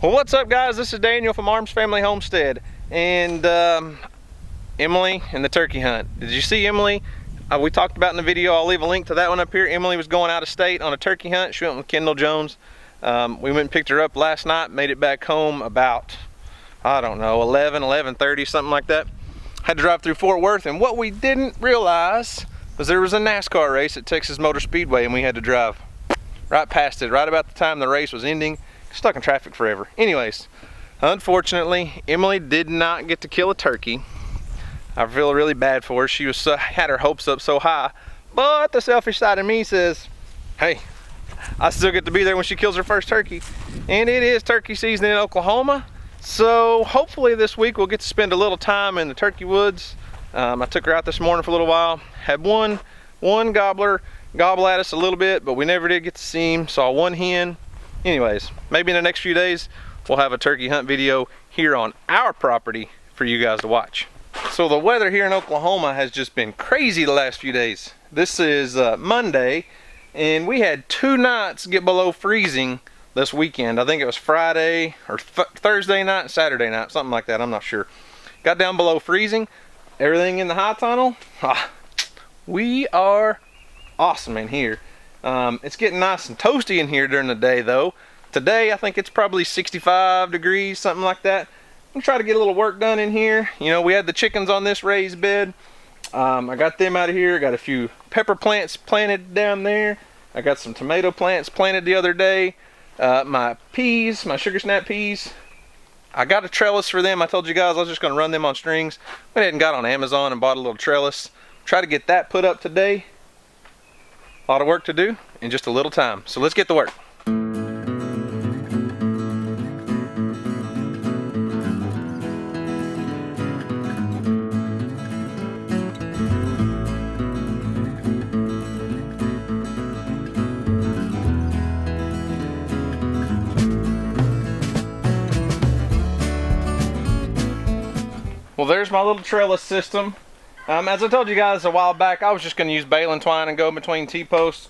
Well, what's up, guys? This is Daniel from Arms Family Homestead, and Emily and the turkey hunt. Did you see Emily? We talked about in the video. I'll leave a link to that one up here. Emily was going out of state on a turkey hunt. She went with Kendall Jones. We went and picked her up last night, made it back home about, I don't know, 11:30, something like that. Had to drive through Fort Worth, and what we didn't realize was there was a NASCAR race at Texas Motor Speedway, and we had to drive right past it, right about the time the race was ending. Stuck in traffic forever. Anyways, unfortunately, Emily did not get to kill a turkey. I feel really bad for her. She was had her hopes up so high, but the selfish side of me says, hey, I still get to be there when she kills her first turkey. And it is turkey season in Oklahoma, so hopefully this week we'll get to spend a little time in the turkey woods. I took her out this morning for a little while. Had one gobbler gobble at us a little bit, but we never did get to see him. Saw one hen. Anyways, maybe in the next few days we'll have a turkey hunt video here on our property for you guys to watch. So the weather here in Oklahoma has just been crazy the last few days. This is Monday, and we had 2 nights get below freezing this weekend. I think it was Friday or Thursday night, Saturday night, something like that. I'm not sure. Got down below freezing. Everything in the high tunnel. We are awesome in here. It's getting nice and toasty in here during the day though. Today I think it's probably 65 degrees, something like that. I'm gonna try to get a little work done in here. You know, we had the chickens on this raised bed. I got them out of here. Got a few pepper plants planted down there. I got some tomato plants planted the other day. My peas, my sugar snap peas, I got a trellis for them. I told you guys I was just gonna run them on strings. Went ahead and got on Amazon and bought a little trellis. Try to get that put up today. A lot of work to do in just a little time. So let's get to work. Well, there's my little trellis system. As I told you guys a while back, I was just going to use baling twine and go between T-posts.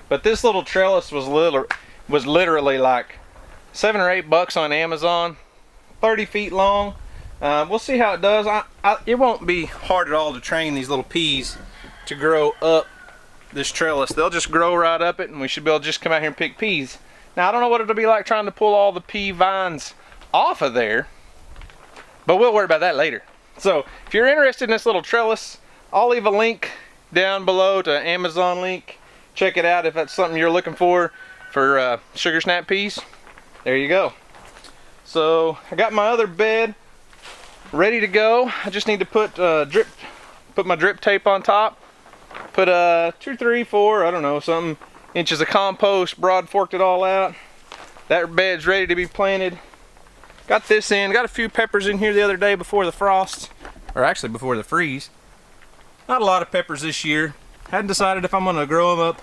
But this little trellis was literally like $7 or $8 on Amazon, 30 feet long. We'll see how it does. It won't be hard at all to train these little peas to grow up this trellis. They'll just grow right up it, and we should be able to just come out here and pick peas. Now, I don't know what it'll be like trying to pull all the pea vines off of there, but we'll worry about that later. So if you're interested in this little trellis, I'll leave a link down below to Amazon link. Check it out if that's something you're looking for sugar snap peas. There you go. So I got my other bed ready to go. I just need to put my drip tape on top. Put 2, 3, 4, I don't know, some inches of compost, broad forked it all out. That bed's ready to be planted. Got this in, got a few peppers in here the other day before the frost, or actually before the freeze. Not a lot of peppers this year. Hadn't decided if I'm gonna grow them up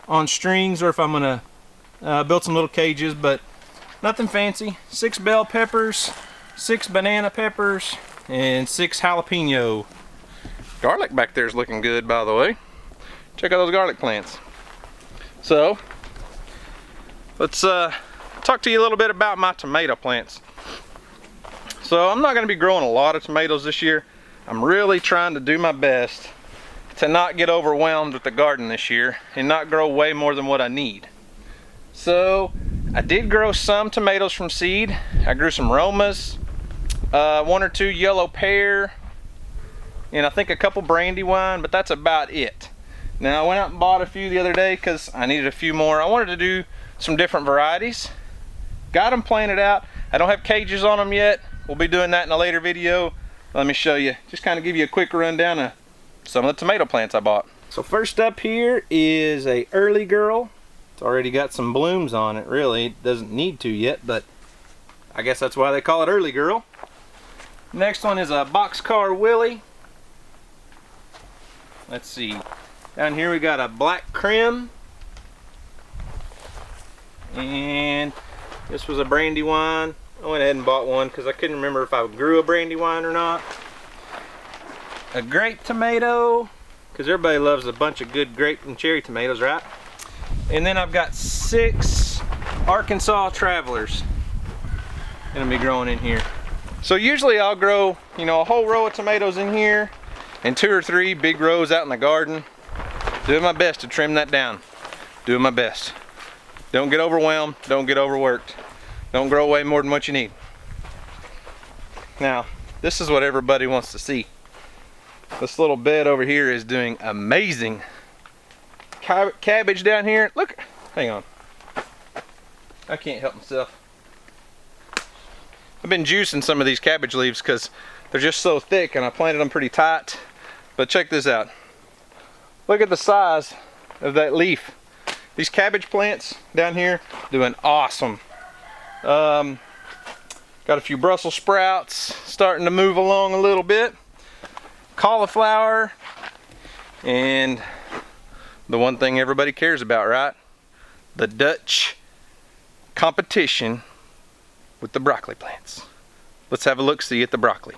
on strings or if I'm gonna build some little cages, but nothing fancy. 6 bell peppers, 6 banana peppers, and 6 jalapeno. Garlic back there is looking good, by the way. Check out those garlic plants. So, let's talk to you a little bit about my tomato plants. So I'm not going to be growing a lot of tomatoes this year. I'm really trying to do my best to not get overwhelmed with the garden this year and not grow way more than what I need. So I did grow some tomatoes from seed. I grew some Romas, 1 or 2 yellow pear, and I think a couple brandywine, but that's about it. Now I went out and bought a few the other day because I needed a few more. I wanted to do some different varieties. Got them planted out. I don't have cages on them yet. We'll be doing that in a later video. Let me show you, just kind of give you a quick rundown of some of the tomato plants I bought. So first up here is a early girl. It's already got some blooms on it, really. It doesn't need to yet, but I guess that's why they call it early girl. Next one is a boxcar Willie. Let's see. Down here we got a black crim. And this was a brandywine. I went ahead and bought one because I couldn't remember if I grew a brandywine or not. A grape tomato, because everybody loves a bunch of good grape and cherry tomatoes, right? And then I've got 6 Arkansas Travelers. gonna be growing in here. So usually I'll grow, you know, a whole row of tomatoes in here and 2 or 3 big rows out in the garden. Doing my best to trim that down. Doing my best. Don't get overwhelmed, don't get overworked. Don't grow way more than what you need. Now, this is what everybody wants to see. This little bed over here is doing amazing. Cabbage down here, look, hang on. I can't help myself. I've been juicing some of these cabbage leaves because they're just so thick and I planted them pretty tight. But check this out. Look at the size of that leaf. These cabbage plants down here doing awesome. Got a few Brussels sprouts starting to move along a little bit. Cauliflower, and the one thing everybody cares about, right? The Dutch competition with the broccoli plants. Let's have a look-see at the broccoli.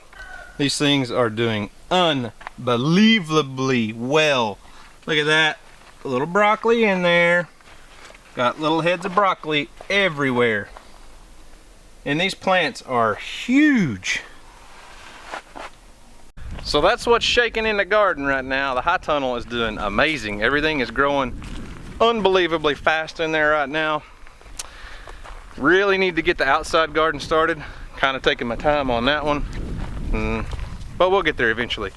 These things are doing unbelievably well. Look at that, a little broccoli in there. Got little heads of broccoli everywhere. And these plants are huge. So that's what's shaking in the garden right now. The high tunnel is doing amazing. Everything is growing unbelievably fast in there right now. Really need to get the outside garden started. Kind of taking my time on that one. But we'll get there eventually.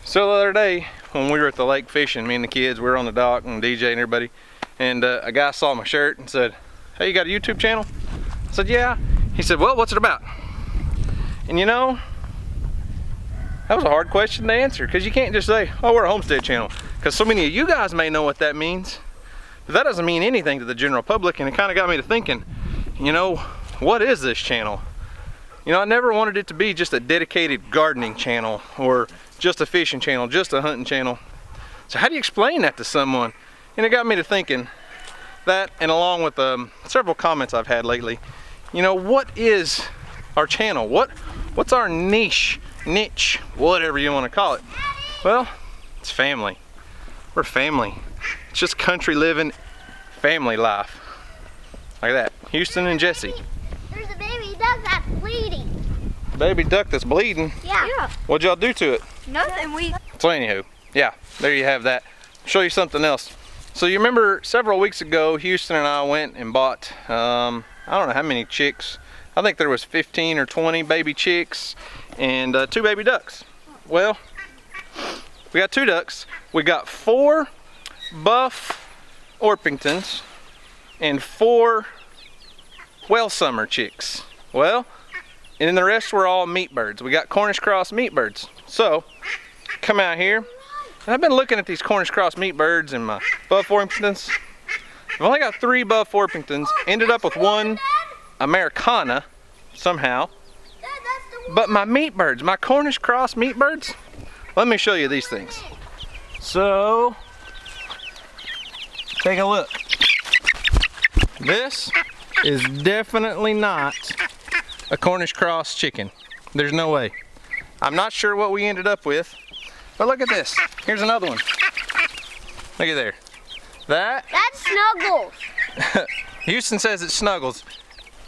So the other day when we were at the lake fishing, me and the kids, we were on the dock and DJ and everybody, and a guy saw my shirt and said, "Hey, you got a YouTube channel?" I said, "Yeah." He said, "Well, what's it about?" And you know, that was a hard question to answer because you can't just say, "Oh, we're a homestead channel," because so many of you guys may know what that means, but that doesn't mean anything to the general public. And it kind of got me to thinking, you know, what is this channel? You know, I never wanted it to be just a dedicated gardening channel or just a fishing channel, just a hunting channel. So how do you explain that to someone? And it got me to thinking that, and along with several comments I've had lately, you know, what is our channel? What's our niche, whatever you want to call it? Well, it's family. We're family. It's just country living, family life. Like that. Houston and Jesse. There's a baby duck that's bleeding. Baby duck that's bleeding? Yeah. What'd y'all do to it? Nothing. So anywho, yeah, there you have that. Show you something else. So you remember several weeks ago, Houston and I went and bought, I don't know how many chicks. I think there was 15 or 20 baby chicks and 2 baby ducks. Well, we got 2 ducks. We got 4 buff Orpingtons and 4 well summer chicks. Well, and then the rest were all meat birds. We got Cornish cross meat birds. So, come out here. And I've been looking at these Cornish cross meat birds and my buff Orpingtons. I've only got 3 buff Orpingtons. Ended up with 1 Americana somehow. But my meat birds, my Cornish cross meat birds, let me show you these things. So, take a look. This is definitely not a Cornish cross chicken. There's no way. I'm not sure what we ended up with, but look at this. Here's another one. Look at there. That's Snuggles. Houston says it's Snuggles.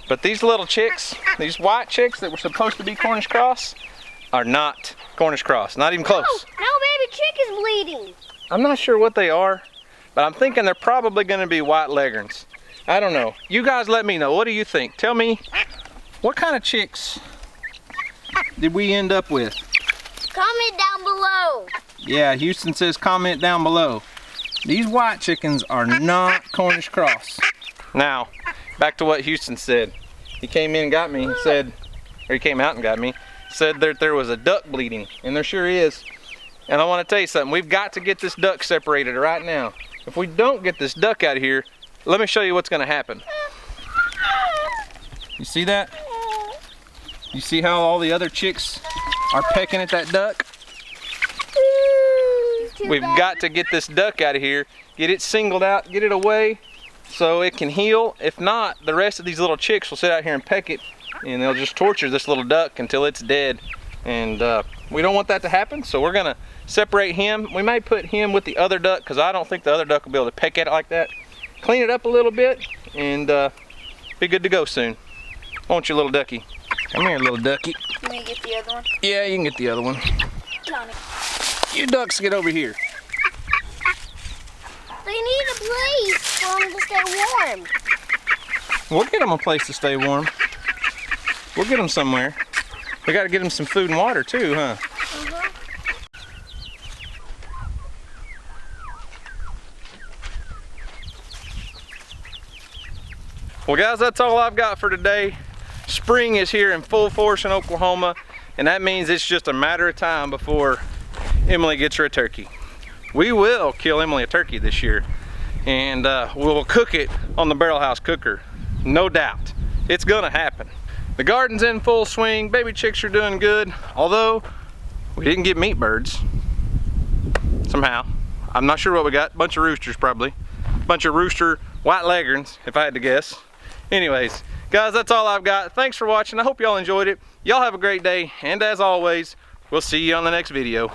But these little chicks, these white chicks that were supposed to be Cornish cross, are not Cornish cross. Not even close. No, baby chick is bleeding. I'm not sure what they are, but I'm thinking they're probably going to be white leghorns. I don't know. You guys let me know. What do you think? Tell me, what kind of chicks did we end up with? Comment down below. Yeah, Houston says comment down below. These white chickens are not Cornish cross. Now, back to what Houston said. He came in and got me and said, or he came out and got me, said that there was a duck bleeding, and there sure is. And I want to tell you something. We've got to get this duck separated right now. If we don't get this duck out of here, let me show you what's going to happen. You see that? You see how all the other chicks are pecking at that duck? We've got to get this duck out of here, get it singled out, get it away so it can heal. If not, the rest of these little chicks will sit out here and peck it, and they'll just torture this little duck until it's dead. And we don't want that to happen, so we're gonna separate him. We may put him with the other duck because I don't think the other duck will be able to peck at it like that. Clean it up a little bit and be good to go soon. Won't you, little ducky? Come here, little ducky. Can we get the other one? Yeah, you can get the other one. Johnny. You ducks get over here. They need a place for them to stay warm. We'll get them a place to stay warm. We'll get them somewhere. We got to get them some food and water too, huh? Well guys, that's all I've got for today. Spring is here in full force in Oklahoma, and that means it's just a matter of time before Emily gets her a turkey. We will kill Emily a turkey this year, and we'll cook it on the barrel house cooker. No doubt. It's gonna happen. The garden's in full swing. Baby chicks are doing good, although we didn't get meat birds somehow. I'm not sure what we got. Bunch of roosters probably. Bunch of rooster white leghorns, if I had to guess. Anyways, guys, that's all I've got. Thanks for watching. I hope y'all enjoyed it. Y'all have a great day, and as always, we'll see you on the next video.